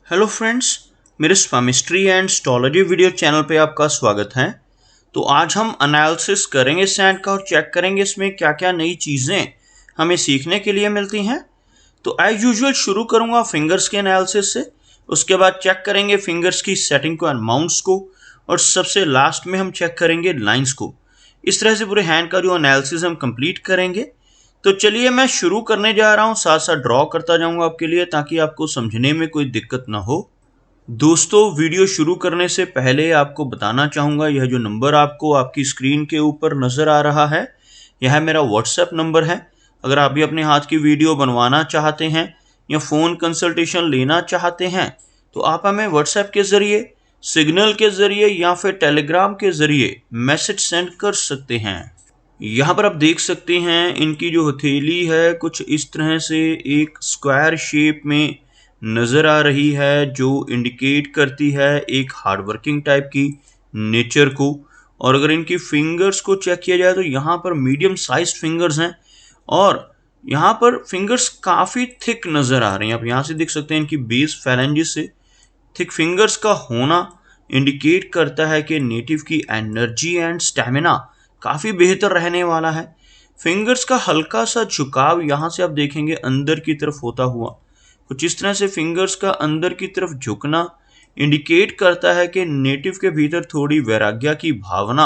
Hello friends, मेरे स्वामिस्ट्री and astrology video channel पे आपका स्वागत है। तो आज हम एनालिसिस करेंगे सैंड का और चेक करेंगे इसमें क्या क्या नई चीज़ें हमें सीखने के लिए मिलती हैं। तो एज यूजुअल शुरू करूंगा फिंगर्स के एनालिसिस से, उसके बाद चेक करेंगे फिंगर्स की सेटिंग को एंड माउंट्स को, और सबसे लास्ट में हम चेक करेंगे लाइंस को। इस तरह से पूरे हैंड का जो एनालिसिस हम कंप्लीट करेंगे। तो चलिए मैं शुरू करने जा रहा हूँ, साथ साथ ड्रॉ करता जाऊंगा आपके लिए ताकि आपको समझने में कोई दिक्कत ना हो। दोस्तों, वीडियो शुरू करने से पहले आपको बताना चाहूँगा, यह जो नंबर आपको आपकी स्क्रीन के ऊपर नज़र आ रहा है, यह मेरा व्हाट्सएप नंबर है। अगर आप भी अपने हाथ की वीडियो बनवाना चाहते हैं या फ़ोन कंसल्टेशन लेना चाहते हैं तो आप हमें व्हाट्सएप के ज़रिए, सिग्नल के ज़रिए या फिर टेलीग्राम के ज़रिए मैसेज सेंड कर सकते हैं। यहाँ पर आप देख सकते हैं इनकी जो हथेली है कुछ इस तरह से एक स्क्वायर शेप में नज़र आ रही है, जो इंडिकेट करती है एक हार्डवर्किंग टाइप की नेचर को। और अगर इनकी फिंगर्स को चेक किया जाए तो यहाँ पर मीडियम साइज फिंगर्स हैं और यहाँ पर फिंगर्स काफ़ी थिक नज़र आ रही हैं। आप यहाँ से देख सकते हैं इनकी बेस फैलेंजिस से थिक फिंगर्स का होना इंडिकेट करता है कि नेटिव की एनर्जी एंड स्टेमिना काफ़ी बेहतर रहने वाला है। फिंगर्स का हल्का सा झुकाव यहाँ से आप देखेंगे अंदर की तरफ होता हुआ, कुछ इस तरह से फिंगर्स का अंदर की तरफ झुकना इंडिकेट करता है कि नेटिव के भीतर थोड़ी वैराग्य की भावना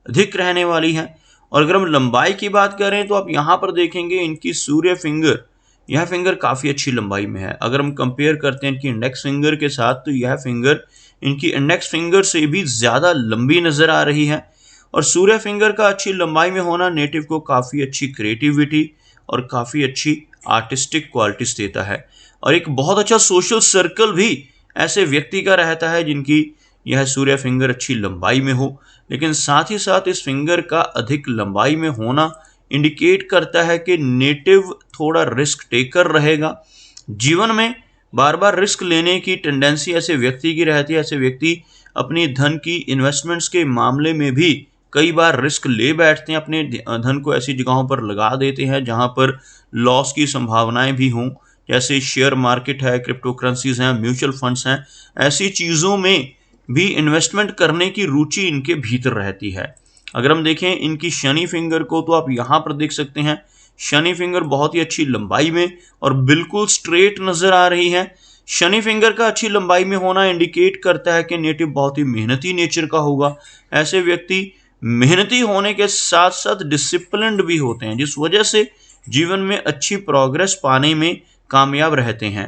अधिक रहने वाली है। और अगर हम लंबाई की बात करें तो आप यहाँ पर देखेंगे इनकी सूर्य फिंगर, यह फिंगर काफ़ी अच्छी लंबाई में है। अगर हम कंपेयर करते हैं इनकी इंडेक्स फिंगर के साथ तो यह फिंगर इनकी इंडेक्स फिंगर से भी ज़्यादा लंबी नज़र आ रही है। और सूर्य फिंगर का अच्छी लंबाई में होना नेटिव को काफ़ी अच्छी क्रिएटिविटी और काफ़ी अच्छी आर्टिस्टिक क्वालिटीज़ देता है। और एक बहुत अच्छा सोशल सर्कल भी ऐसे व्यक्ति का रहता है जिनकी यह सूर्य फिंगर अच्छी लंबाई में हो। लेकिन साथ ही साथ इस फिंगर का अधिक लंबाई में होना इंडिकेट करता है कि नेटिव थोड़ा रिस्क टेकर रहेगा। जीवन में बार बार रिस्क लेने की टेंडेंसी ऐसे व्यक्ति की रहती है। ऐसे व्यक्ति अपनी धन की इन्वेस्टमेंट्स के मामले में भी कई बार रिस्क ले बैठते हैं, अपने धन को ऐसी जगहों पर लगा देते हैं जहां पर लॉस की संभावनाएं भी हों, जैसे शेयर मार्केट है, क्रिप्टो करेंसीज हैं, म्यूचुअल फंड्स हैं। ऐसी चीज़ों में भी इन्वेस्टमेंट करने की रुचि इनके भीतर रहती है। अगर हम देखें इनकी शनि फिंगर को तो आप यहाँ पर देख सकते हैं शनि फिंगर बहुत ही अच्छी लंबाई में और बिल्कुल स्ट्रेट नज़र आ रही है। शनि फिंगर का अच्छी लंबाई में होना इंडिकेट करता है कि नेटिव बहुत ही मेहनती नेचर का होगा। ऐसे व्यक्ति मेहनती होने के साथ साथ डिसिप्लिन्ड भी होते हैं, जिस वजह से जीवन में अच्छी प्रोग्रेस पाने में कामयाब रहते हैं।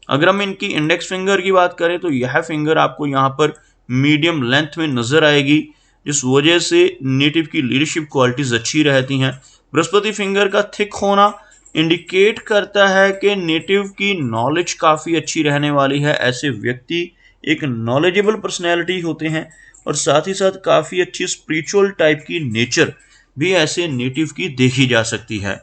अगर हम इनकी इंडेक्स फिंगर की बात करें तो यह फिंगर आपको यहाँ पर मीडियम लेंथ में नज़र आएगी, जिस वजह से नेटिव की लीडरशिप क्वालिटीज़ अच्छी रहती हैं। बृहस्पति फिंगर का थिक होना इंडिकेट करता है कि नेटिव की नॉलेज काफ़ी अच्छी रहने वाली है। ऐसे व्यक्ति एक नॉलेजेबल पर्सनैलिटी होते हैं और साथ ही साथ काफ़ी अच्छी स्पिरिचुअल टाइप की नेचर भी ऐसे नेटिव की देखी जा सकती है।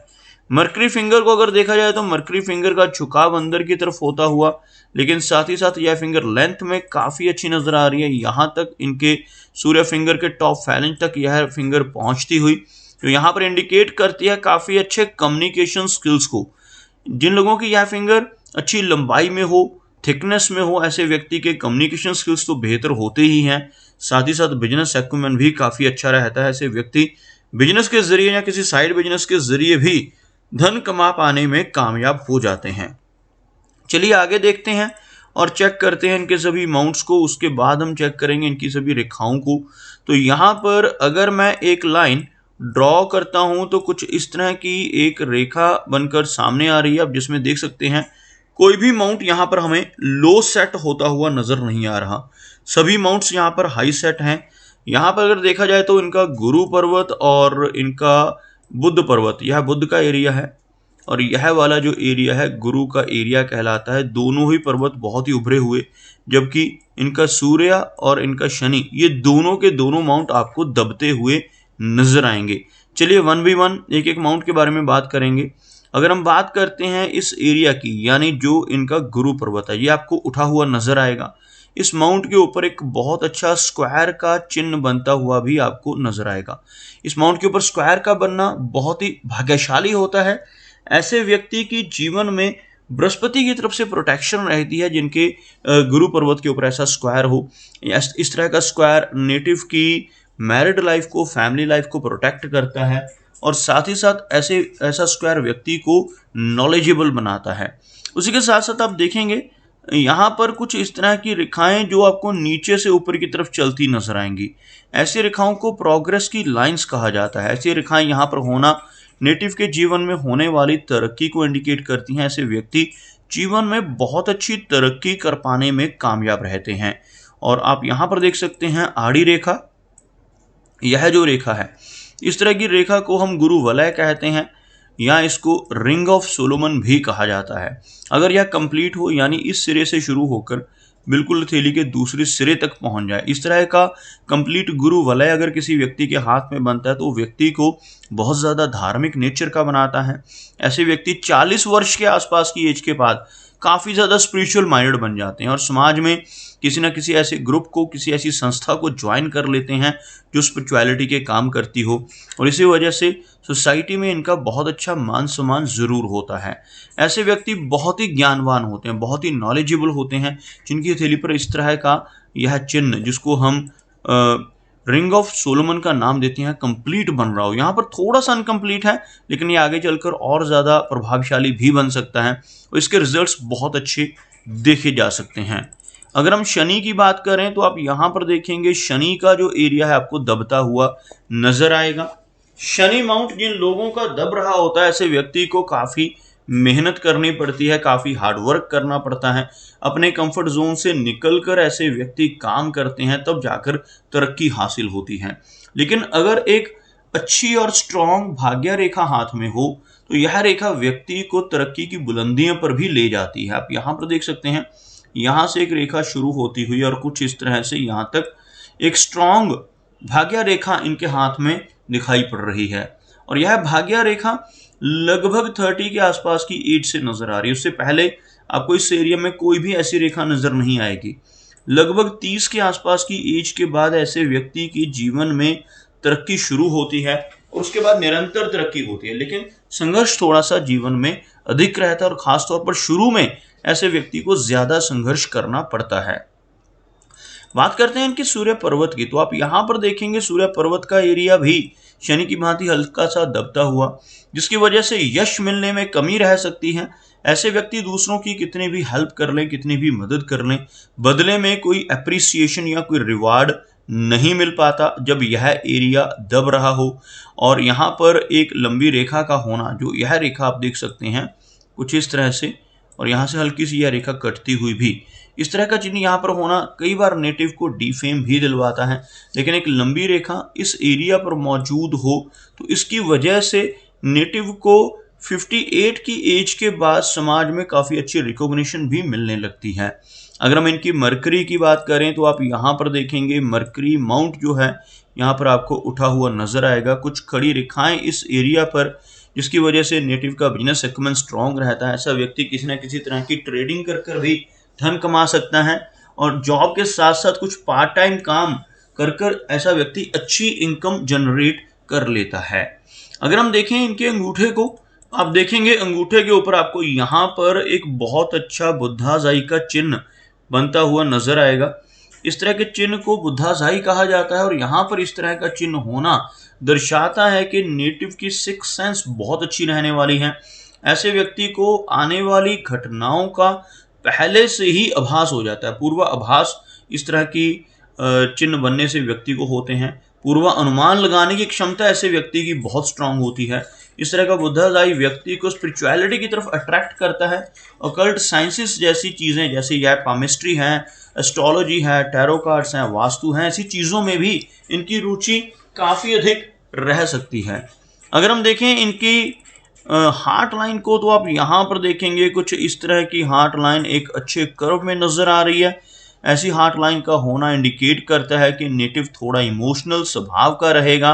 मरकरी फिंगर को अगर देखा जाए तो मरकरी फिंगर का झुकाव अंदर की तरफ होता हुआ, लेकिन साथ ही साथ यह फिंगर लेंथ में काफ़ी अच्छी नज़र आ रही है। यहाँ तक इनके सूर्य फिंगर के टॉप फैलेंज तक यह फिंगर पहुँचती हुई, जो यहाँ पर इंडिकेट करती है काफ़ी अच्छे कम्युनिकेशन स्किल्स को। जिन लोगों की यह फिंगर अच्छी लंबाई में हो, थिकनेस में हो, ऐसे व्यक्ति के कम्युनिकेशन स्किल्स तो बेहतर होते ही हैं। साथ ही साथ बिजनेस एक्यूमेंट भी काफ़ी अच्छा रहता है। ऐसे व्यक्ति बिजनेस के जरिए या किसी साइड बिजनेस के जरिए भी धन कमा पाने में कामयाब हो जाते हैं। चलिए आगे देखते हैं और चेक करते हैं इनके सभी माउंट्स को। उसके बाद हम चेक करेंगे इनकी सभी रेखाओं को। तो यहाँ पर अगर मैं एक लाइन ड्रॉ करता हूँ तो कुछ इस तरह की एक रेखा बनकर सामने आ रही है, अब जिसमें देख सकते हैं कोई भी माउंट यहाँ पर हमें लो सेट होता हुआ नज़र नहीं आ रहा। सभी माउंट्स यहाँ पर हाई सेट हैं। यहाँ पर अगर देखा जाए तो इनका गुरु पर्वत और इनका बुद्ध पर्वत, यह बुद्ध का एरिया है और यह वाला जो एरिया है गुरु का एरिया कहलाता है। दोनों ही पर्वत बहुत ही उभरे हुए, जबकि इनका सूर्य और इनका शनि, ये दोनों के दोनों माउंट आपको दबते हुए नजर आएंगे। चलिए वन बाई वन एक एक माउंट के बारे में बात करेंगे। अगर हम बात करते हैं इस एरिया की, यानी जो इनका गुरु पर्वत है, ये आपको उठा हुआ नजर आएगा। इस माउंट के ऊपर एक बहुत अच्छा स्क्वायर का चिन्ह बनता हुआ भी आपको नजर आएगा। इस माउंट के ऊपर स्क्वायर का बनना बहुत ही भाग्यशाली होता है। ऐसे व्यक्ति की जीवन में बृहस्पति की तरफ से प्रोटेक्शन रहती है, जिनके गुरु पर्वत के ऊपर ऐसा स्क्वायर हो। इस तरह का स्क्वायर नेटिव की मैरिड लाइफ को, फैमिली लाइफ को प्रोटेक्ट करता है, और साथ ही साथ ऐसा स्क्वायर व्यक्ति को नॉलेजेबल बनाता है। उसी के साथ साथ आप देखेंगे यहाँ पर कुछ इस तरह की रेखाएं जो आपको नीचे से ऊपर की तरफ चलती नजर आएंगी। ऐसी रेखाओं को प्रोग्रेस की लाइंस कहा जाता है। ऐसी रेखाएं यहाँ पर होना नेटिव के जीवन में होने वाली तरक्की को इंडिकेट करती हैं। ऐसे व्यक्ति जीवन में बहुत अच्छी तरक्की कर पाने में कामयाब रहते हैं। और आप यहाँ पर देख सकते हैं आड़ी रेखा, यह जो रेखा है, इस तरह की रेखा को हम गुरु वलय कहते हैं, या इसको रिंग ऑफ सोलोमन भी कहा जाता है। अगर यह कंप्लीट हो, यानी इस सिरे से शुरू होकर बिल्कुल हथेली के दूसरे सिरे तक पहुंच जाए, इस तरह का कंप्लीट गुरु वलय अगर किसी व्यक्ति के हाथ में बनता है तो व्यक्ति को बहुत ज़्यादा धार्मिक नेचर का बनाता है। ऐसे व्यक्ति 40 वर्ष के आसपास की एज के बाद काफ़ी ज़्यादा स्पिरिचुअल माइंडेड बन जाते हैं और समाज में किसी न किसी ऐसे ग्रुप को, किसी ऐसी संस्था को ज्वाइन कर लेते हैं जो स्पिरिचुअलिटी के काम करती हो, और इसी वजह से सोसाइटी में इनका बहुत अच्छा मान सम्मान ज़रूर होता है। ऐसे व्यक्ति बहुत ही ज्ञानवान होते हैं, बहुत ही नॉलेजेबल होते हैं, जिनकी हथेली पर इस तरह का यह चिन्ह, जिसको हम रिंग ऑफ सोलोमन का नाम देते हैं, कंप्लीट बन रहा हो। यहाँ पर थोड़ा सा अनकम्प्लीट है, लेकिन ये आगे चलकर और ज़्यादा प्रभावशाली भी बन सकता है और इसके रिजल्ट्स बहुत अच्छे देखे जा सकते हैं। अगर हम शनि की बात करें तो आप यहाँ पर देखेंगे शनि का जो एरिया है आपको दबता हुआ नजर आएगा। शनि माउंट जिन लोगों का दब रहा होता है, ऐसे व्यक्ति को काफ़ी मेहनत करनी पड़ती है, काफ़ी हार्डवर्क करना पड़ता है। अपने कंफर्ट जोन से निकलकर ऐसे व्यक्ति काम करते हैं, तब जाकर तरक्की हासिल होती है। लेकिन अगर एक अच्छी और स्ट्रॉन्ग भाग्य रेखा हाथ में हो तो यह रेखा व्यक्ति को तरक्की की बुलंदियों पर भी ले जाती है। आप यहाँ पर देख सकते हैं, यहाँ से एक रेखा शुरू होती हुई और कुछ इस तरह से यहाँ तक एक स्ट्रॉन्ग भाग्य रेखा इनके हाथ में दिखाई पड़ रही है। और यह भाग्य रेखा लगभग 30 के आसपास की एज से नजर आ रही है। उससे पहले आपको इस एरिया में कोई भी ऐसी रेखा नजर नहीं आएगी। लगभग 30 के आसपास की एज के बाद ऐसे व्यक्ति की जीवन में तरक्की शुरू होती है और उसके बाद निरंतर तरक्की होती है, लेकिन संघर्ष थोड़ा सा जीवन में अधिक रहता है और खासतौर पर शुरू में ऐसे व्यक्ति को ज्यादा संघर्ष करना पड़ता है। बात करते हैं इनके सूर्य पर्वत की, तो आप यहाँ पर देखेंगे सूर्य पर्वत का एरिया भी शनि की भांति हल्का सा दबता हुआ, जिसकी वजह से यश मिलने में कमी रह सकती है। ऐसे व्यक्ति दूसरों की कितनी भी हेल्प कर लें, कितनी भी मदद कर लें, बदले में कोई अप्रिसिएशन या कोई रिवार्ड नहीं मिल पाता जब यह एरिया दब रहा हो। और यहाँ पर एक लंबी रेखा का होना, जो यह रेखा आप देख सकते हैं कुछ इस तरह से, और यहाँ से हल्की सी यह रेखा कटती हुई भी, इस तरह का चिन्ह यहाँ पर होना कई बार नेटिव को डिफेम भी दिलवाता है। लेकिन एक लंबी रेखा इस एरिया पर मौजूद हो तो इसकी वजह से नेटिव को 58 की एज के बाद समाज में काफ़ी अच्छी रिकॉग्निशन भी मिलने लगती है। अगर हम इनकी मरकरी की बात करें तो आप यहाँ पर देखेंगे मरकरी माउंट जो है यहाँ पर आपको उठा हुआ नजर आएगा। कुछ खड़ी रेखाएं इस एरिया पर, जिसकी वजह से नेटिव का बिजनेस एक्मन स्ट्रॉन्ग रहता है। ऐसा व्यक्ति किसी न किसी तरह की ट्रेडिंग कर भी धन कमा सकता है और जॉब के साथ साथ कुछ पार्ट टाइम काम कर ऐसा व्यक्ति अच्छी इनकम जनरेट कर लेता है। अगर हम देखें इनके अंगूठे को, आप देखेंगे अंगूठे के ऊपर आपको यहाँ पर एक बहुत अच्छा बुद्धाजाई का चिन्ह बनता हुआ नजर आएगा। इस तरह के चिन्ह को बुद्धाजाई कहा जाता है और यहाँ पर इस तरह का चिन्ह होना दर्शाता है कि नेटिव की सिक्स सेंस बहुत अच्छी रहने वाली है। ऐसे व्यक्ति को आने वाली घटनाओं का पहले से ही आभास हो जाता है। पूर्व आभास इस तरह की चिन्ह बनने से व्यक्ति को होते हैं। पूर्व अनुमान लगाने की क्षमता ऐसे व्यक्ति की बहुत स्ट्रांग होती है। इस तरह का बुद्धाजाई व्यक्ति को स्पिरिचुअलिटी की तरफ अट्रैक्ट करता है। ऑकल्ट साइंसेस जैसी चीज़ें, जैसे यह पामिस्ट्री है, एस्ट्रोलॉजी है, टैरो कार्ड्स हैं, वास्तु हैं, ऐसी चीज़ों में भी इनकी रुचि काफ़ी अधिक रह सकती है। अगर हम देखें इनकी हार्ट लाइन को, तो आप यहाँ पर देखेंगे कुछ इस तरह की हार्ट लाइन एक अच्छे कर्व में नज़र आ रही है। ऐसी हार्ट लाइन का होना इंडिकेट करता है कि नेटिव थोड़ा इमोशनल स्वभाव का रहेगा।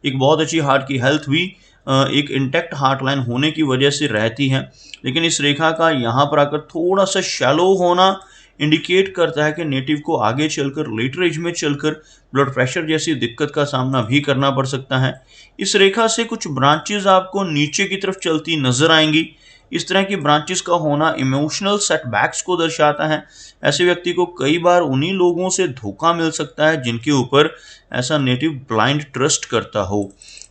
एक बहुत अच्छी हार्ट की हेल्थ भी एक इंटैक्ट हार्ट लाइन होने की वजह से रहती है। लेकिन इस रेखा का यहाँ पर आकर थोड़ा सा शैलो होना इंडिकेट करता है कि नेटिव को आगे चलकर, लेटर एज में चलकर ब्लड प्रेशर जैसी दिक्कत का सामना भी करना पड़ सकता है। इस रेखा से कुछ ब्रांचेज आपको नीचे की तरफ चलती नजर आएंगी। इस तरह की ब्रांचेस का होना इमोशनल सेटबैक्स को दर्शाता है। ऐसे व्यक्ति को कई बार उन्हीं लोगों से धोखा मिल सकता है जिनके ऊपर ऐसा नेटिव ब्लाइंड ट्रस्ट करता हो।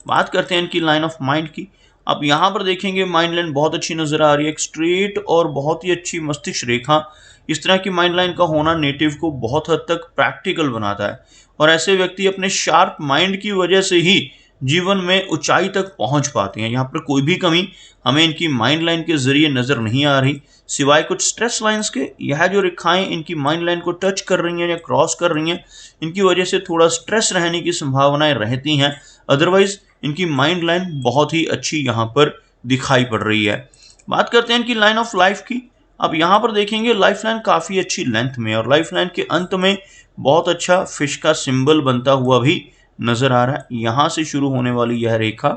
बात करते हैं इनकी लाइन ऑफ माइंड की। आप यहाँ पर देखेंगे माइंड लाइन बहुत अच्छी नजर आ रही है, एक स्ट्रेट और बहुत ही अच्छी मस्तिष्क रेखा। इस तरह की माइंड लाइन का होना नेटिव को बहुत हद तक प्रैक्टिकल बनाता है और ऐसे व्यक्ति अपने शार्प माइंड की वजह से ही जीवन में ऊंचाई तक पहुंच पाते हैं। यहाँ पर कोई भी कमी हमें इनकी माइंड लाइन के जरिए नजर नहीं आ रही, सिवाय कुछ स्ट्रेस लाइंस के। यह जो रेखाएं इनकी माइंड लाइन को टच कर रही हैं या क्रॉस कर रही हैं, इनकी वजह से थोड़ा स्ट्रेस रहने की संभावनाएं रहती हैं। अदरवाइज इनकी माइंड लाइन बहुत ही अच्छी यहाँ पर दिखाई पड़ रही है। बात करते हैं इनकी लाइन ऑफ लाइफ की। अब यहाँ पर देखेंगे लाइफ लाइन काफ़ी अच्छी लेंथ में और लाइफ लाइन के अंत में बहुत अच्छा फिश का सिंबल बनता हुआ भी नजर आ रहा है। यहाँ से शुरू होने वाली यह रेखा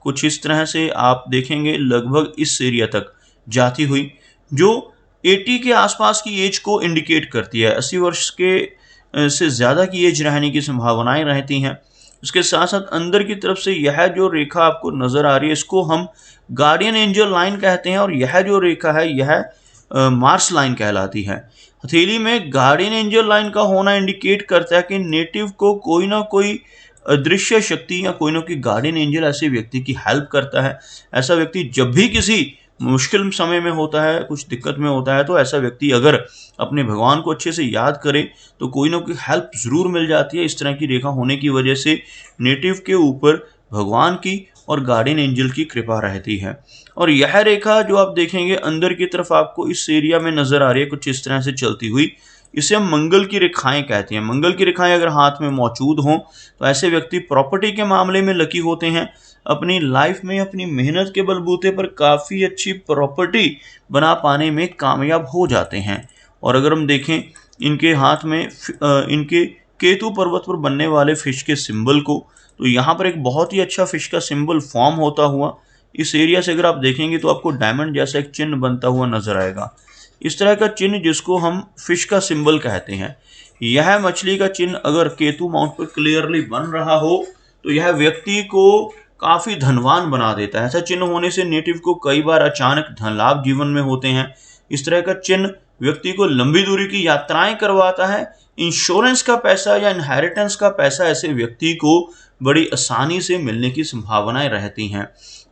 कुछ इस तरह से आप देखेंगे लगभग इस एरिया तक जाती हुई, जो 80 के आसपास की एज को इंडिकेट करती है। 80 वर्ष के से ज़्यादा की एज रहने की संभावनाएं रहती हैं। उसके साथ साथ अंदर की तरफ से यह जो रेखा आपको नजर आ रही है, इसको हम गार्डियन एंजल लाइन कहते हैं और यह जो रेखा है यह मार्स लाइन कहलाती है। हथेली में गार्डियन एंजल लाइन का होना इंडिकेट करता है कि नेटिव को कोई ना कोई अदृश्य शक्ति या कोई ना कोई गार्डियन एंजल ऐसे व्यक्ति की हेल्प करता है। ऐसा व्यक्ति जब भी किसी मुश्किल समय में होता है, कुछ दिक्कत में होता है, तो ऐसा व्यक्ति अगर अपने भगवान को अच्छे से याद करे तो कोई ना कोई हेल्प जरूर मिल जाती है। इस तरह की रेखा होने की वजह से नेटिव के ऊपर भगवान की और गार्डियन एंजल की कृपा रहती है। और यह रेखा जो आप देखेंगे अंदर की तरफ आपको इस एरिया में नजर आ रही है कुछ इस तरह से चलती हुई, इसे हम मंगल की रेखाएं कहते हैं। मंगल की रेखाएं अगर हाथ में मौजूद हों तो ऐसे व्यक्ति प्रॉपर्टी के मामले में लकी होते हैं। अपनी लाइफ में अपनी मेहनत के बलबूते पर काफ़ी अच्छी प्रॉपर्टी बना पाने में कामयाब हो जाते हैं। और अगर हम देखें इनके हाथ में इनके केतु पर्वत पर बनने वाले फिश के सिंबल को, तो यहाँ पर एक बहुत ही अच्छा फिश का सिंबल फॉर्म होता हुआ इस एरिया से अगर आप देखेंगे तो आपको डायमंड जैसा एक चिन्ह बनता हुआ नजर आएगा। इस तरह का चिन्ह जिसको हम फिश का सिंबल कहते हैं, यह मछली का चिन्ह अगर केतु माउंट पर क्लियरली बन रहा हो तो यह व्यक्ति को काफी धनवान बना देता है। ऐसा चिन्ह होने से नेटिव को कई बार अचानक धन लाभ जीवन में होते हैं। इस तरह का चिन्ह व्यक्ति को लंबी दूरी की यात्राएं करवाता है। इंश्योरेंस का पैसा या इनहेरिटेंस का पैसा ऐसे व्यक्ति को बड़ी आसानी से मिलने की संभावनाएं रहती हैं।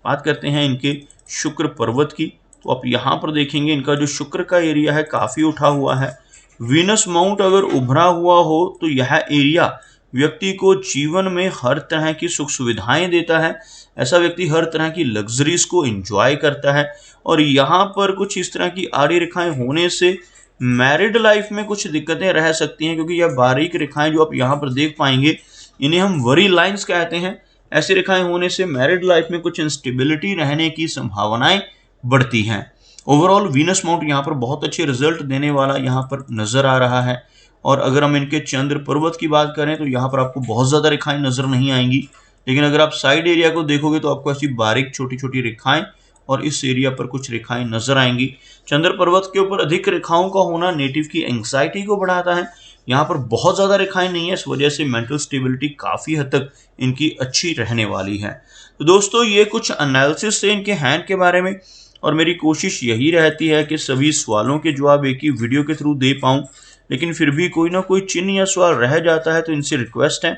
बात करते हैं इनके शुक्र पर्वत की। तो आप यहाँ पर देखेंगे इनका जो शुक्र का एरिया है काफ़ी उठा हुआ है। वीनस माउंट अगर उभरा हुआ हो तो यह एरिया व्यक्ति को जीवन में हर तरह की सुख सुविधाएं देता है। ऐसा व्यक्ति हर तरह की लग्जरीज को एंजॉय करता है। और यहाँ पर कुछ इस तरह की आड़ी रेखाएं होने से मैरिड लाइफ में कुछ दिक्कतें रह सकती हैं, क्योंकि यह बारीक रेखाएं जो आप यहाँ पर देख पाएंगे इन्हें हम वरी लाइन्स कहते हैं। ऐसी रेखाएं होने से मैरिड लाइफ में कुछ इंस्टेबिलिटी रहने की संभावनाएं बढ़ती हैं। ओवरऑल वीनस माउंट यहाँ पर बहुत अच्छे रिजल्ट देने वाला यहाँ पर नजर आ रहा है। और अगर हम इनके चंद्र पर्वत की बात करें तो यहाँ पर आपको बहुत ज़्यादा रेखाएं नजर नहीं आएंगी, लेकिन अगर आप साइड एरिया को देखोगे तो आपको ऐसी बारीक छोटी छोटी रेखाएं और इस एरिया पर कुछ रेखाएं नजर आएंगी। चंद्र पर्वत के ऊपर अधिक रेखाओं का होना नेटिव की एंग्जाइटी को बढ़ाता है। यहाँ पर बहुत ज़्यादा रेखाएं नहीं है, इस वजह से मेंटल स्टेबिलिटी काफ़ी हद तक इनकी अच्छी रहने वाली है। तो दोस्तों ये कुछ एनालिसिस थे इनके हैंड के बारे में, और मेरी कोशिश यही रहती है कि सभी सवालों के जवाब एक ही वीडियो के थ्रू दे पाऊँ, लेकिन फिर भी कोई ना कोई चिन्ह या सवाल रह जाता है। तो इनसे रिक्वेस्ट है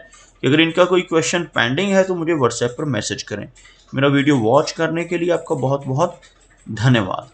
कि अगर इनका कोई क्वेश्चन पेंडिंग है तो मुझे व्हाट्सएप पर मैसेज करें। मेरा वीडियो वॉच करने के लिए आपका बहुत बहुत धन्यवाद।